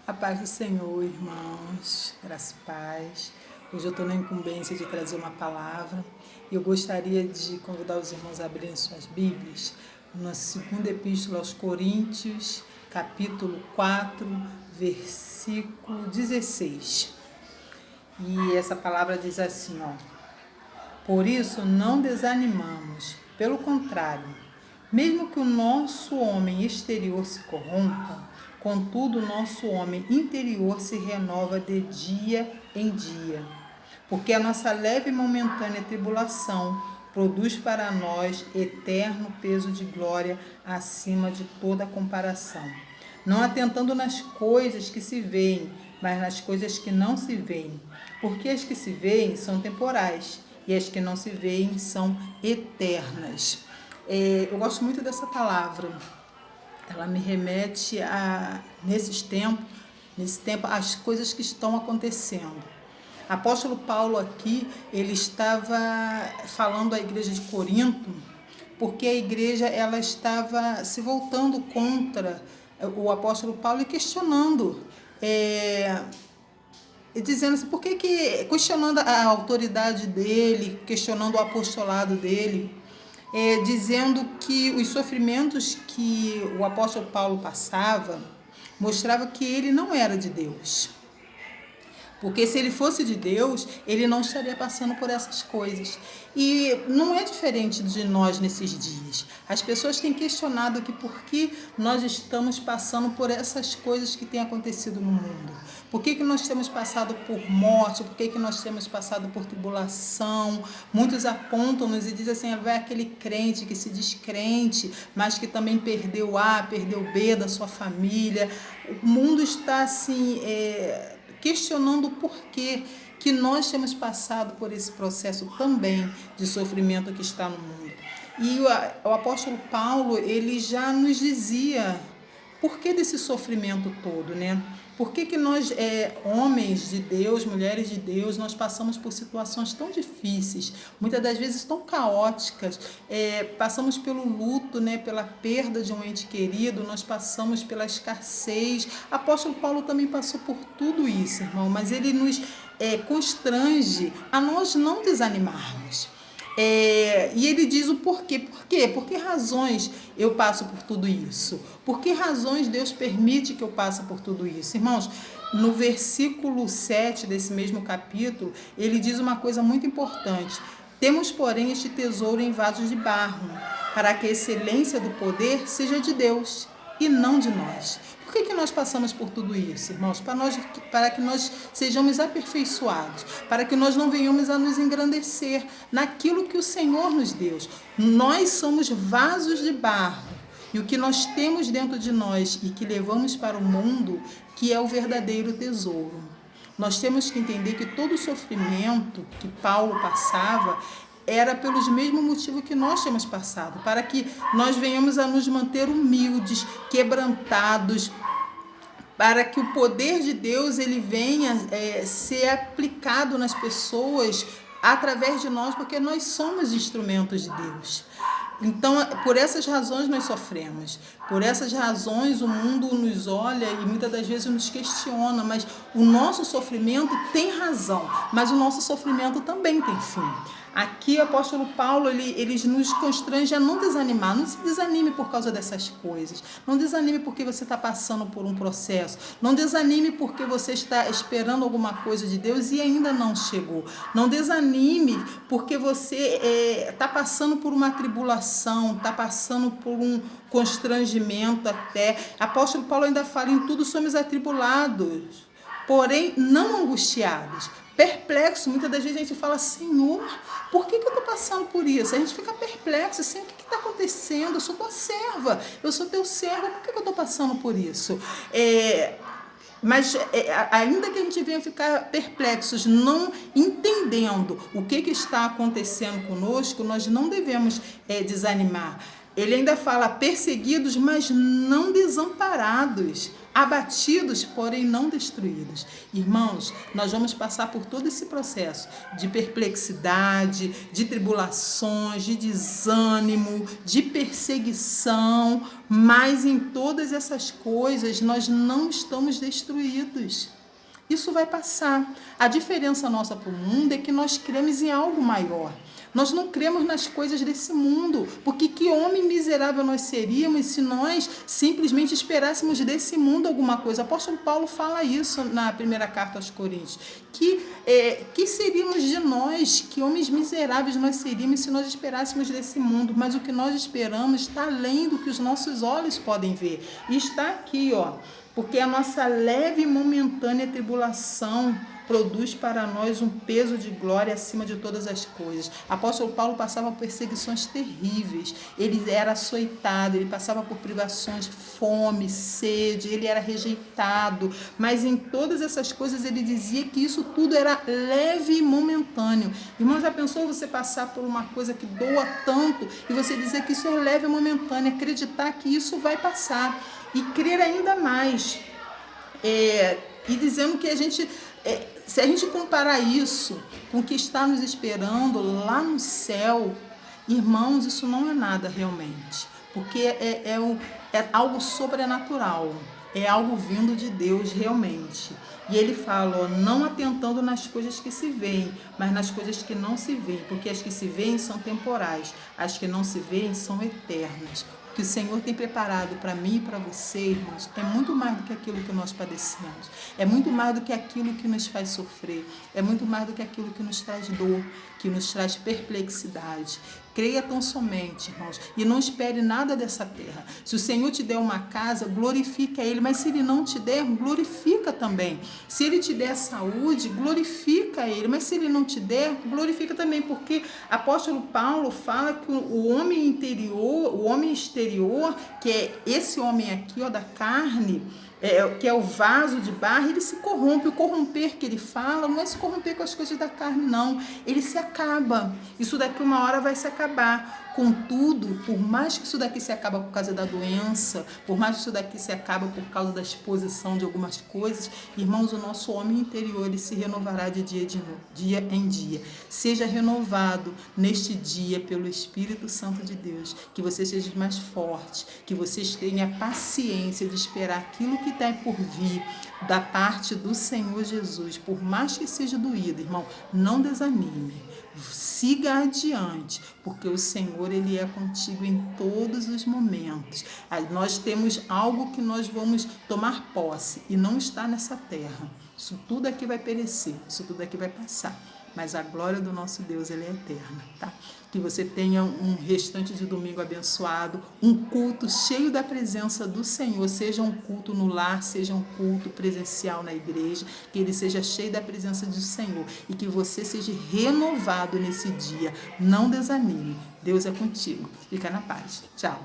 A paz do Senhor, irmãos, graça e paz. Hoje eu estou na incumbência de trazer uma palavra e eu gostaria de convidar os irmãos a abrirem suas Bíblias na segunda epístola aos Coríntios, capítulo 4, versículo 16. E essa palavra diz assim, por isso não desanimamos, pelo contrário, mesmo que o nosso homem exterior se corrompa, contudo, o nosso homem interior se renova de dia em dia, porque a nossa leve e momentânea tribulação produz para nós eterno peso de glória acima de toda comparação. Não atentando nas coisas que se veem, mas nas coisas que não se veem, porque as que se veem são temporais e as que não se veem são eternas. Eu gosto muito dessa palavra. Ela me remete nesse tempo, às coisas que estão acontecendo. Apóstolo Paulo aqui, ele estava falando à igreja de Corinto, porque a igreja ela estava se voltando contra o apóstolo Paulo e questionando, dizendo assim, questionando a autoridade dele, questionando o apostolado dele, dizendo que os sofrimentos que o apóstolo Paulo passava mostrava que ele não era de Deus. Porque se ele fosse de Deus, ele não estaria passando por essas coisas. E não é diferente de nós nesses dias. As pessoas têm questionado aqui por que nós estamos passando por essas coisas que têm acontecido no mundo. Por que nós temos passado por morte? Por que nós temos passado por tribulação? Muitos apontam-nos e dizem assim, vai aquele crente que se diz crente, mas que também perdeu A, perdeu B da sua família. O mundo está assim... questionando o porquê que nós temos passado por esse processo também de sofrimento que está no mundo. E o apóstolo Paulo, ele já nos dizia por que desse sofrimento todo, né? Por que nós, homens de Deus, mulheres de Deus, nós passamos por situações tão difíceis, muitas das vezes tão caóticas, passamos pelo luto, né, pela perda de um ente querido, nós passamos pela escassez. Apóstolo Paulo também passou por tudo isso, irmão, mas ele nos constrange a nós não desanimarmos. E ele diz o porquê. Por quê? Por que razões eu passo por tudo isso? Por que razões Deus permite que eu passe por tudo isso? Irmãos, no versículo 7 desse mesmo capítulo, ele diz uma coisa muito importante. Temos, porém, este tesouro em vasos de barro, para que a excelência do poder seja de Deus e não de nós. Por que nós passamos por tudo isso, irmãos? Para que nós sejamos aperfeiçoados, para que nós não venhamos a nos engrandecer naquilo que o Senhor nos deu. Nós somos vasos de barro e o que nós temos dentro de nós e que levamos para o mundo, que é o verdadeiro tesouro. Nós temos que entender que todo o sofrimento que Paulo passava era pelos mesmos motivos que nós temos passado, para que nós venhamos a nos manter humildes, quebrantados, para que o poder de Deus ele venha ser aplicado nas pessoas através de nós, porque nós somos instrumentos de Deus. Então, por essas razões nós sofremos, por essas razões o mundo nos olha e muitas das vezes nos questiona, mas o nosso sofrimento tem razão, mas o nosso sofrimento também tem fim. Aqui o apóstolo Paulo, ele nos constrange a não desanimar. Não se desanime por causa dessas coisas. Não desanime porque você está passando por um processo. Não desanime porque você está esperando alguma coisa de Deus e ainda não chegou. Não desanime porque você está passando por uma tribulação, está passando por um constrangimento até. Apóstolo Paulo ainda fala, em tudo somos atribulados, porém não angustiados. Perplexo, muitas das vezes a gente fala, Senhor, por que eu estou passando por isso? A gente fica perplexo, assim, o que está acontecendo? Eu sou tua serva, eu sou teu servo, por que eu estou passando por isso? Mas ainda que a gente venha ficar perplexos, não entendendo o que está acontecendo conosco, nós não devemos desanimar. Ele ainda fala perseguidos, mas não desamparados, abatidos, porém não destruídos. Irmãos, nós vamos passar por todo esse processo de perplexidade, de tribulações, de desânimo, de perseguição, mas em todas essas coisas nós não estamos destruídos. Isso vai passar. A diferença nossa para o mundo é que nós cremos em algo maior. Nós não cremos nas coisas desse mundo, porque que homem miserável nós seríamos se nós simplesmente esperássemos desse mundo alguma coisa. O apóstolo Paulo fala isso na primeira carta aos Coríntios, que seríamos de nós, que homens miseráveis nós seríamos se nós esperássemos desse mundo, mas o que nós esperamos está além do que os nossos olhos podem ver, e está aqui, porque a nossa leve e momentânea tribulação produz para nós um peso de glória acima de todas as coisas. O apóstolo Paulo passava por perseguições terríveis, ele era açoitado, ele passava por privações, fome, sede, ele era rejeitado, mas em todas essas coisas ele dizia que isso tudo era leve e momentâneo. Irmão, já pensou você passar por uma coisa que doa tanto e você dizer que isso é leve e momentâneo, acreditar que isso vai passar e crer ainda mais, e dizendo que a gente... se a gente comparar isso com o que está nos esperando lá no céu, irmãos, isso não é nada realmente, porque é algo sobrenatural, é algo vindo de Deus realmente. E ele fala, não atentando nas coisas que se veem, mas nas coisas que não se veem, porque as que se veem são temporais, as que não se veem são eternas. Que o Senhor tem preparado para mim e para você, irmãos, é muito mais do que aquilo que nós padecemos, é muito mais do que aquilo que nos faz sofrer, é muito mais do que aquilo que nos traz dor, que nos traz perplexidade. Creia tão somente, irmãos, e não espere nada dessa terra. Se o Senhor te der uma casa, glorifica Ele, mas se Ele não te der, glorifica também. Se Ele te der saúde, glorifica Ele, mas se Ele não te der, glorifica também, porque apóstolo Paulo fala que o homem interior, o homem exterior, que é esse homem aqui, da carne, que é o vaso de barro, ele se corrompe. O corromper que ele fala não é se corromper com as coisas da carne, não. Ele se acaba. Isso daqui uma hora vai se acabar. Contudo, por mais que isso daqui se acaba por causa da doença, por mais que isso daqui se acaba por causa da exposição de algumas coisas, irmãos, o nosso homem interior, ele se renovará de dia em dia. Seja renovado neste dia pelo Espírito Santo de Deus, que você seja mais forte, que você tenha paciência de esperar aquilo que está por vir da parte do Senhor Jesus. Por mais que seja doído, irmão, não desanime. Siga adiante, porque o Senhor, Ele é contigo em todos os momentos. Nós temos algo que nós vamos tomar posse e não está nessa terra. Isso tudo aqui vai perecer, isso tudo aqui vai passar. Mas a glória do nosso Deus, ela é eterna, tá? Que você tenha um restante de domingo abençoado, um culto cheio da presença do Senhor, seja um culto no lar, seja um culto presencial na igreja, que ele seja cheio da presença do Senhor e que você seja renovado nesse dia. Não desanime, Deus é contigo. Fica na paz. Tchau.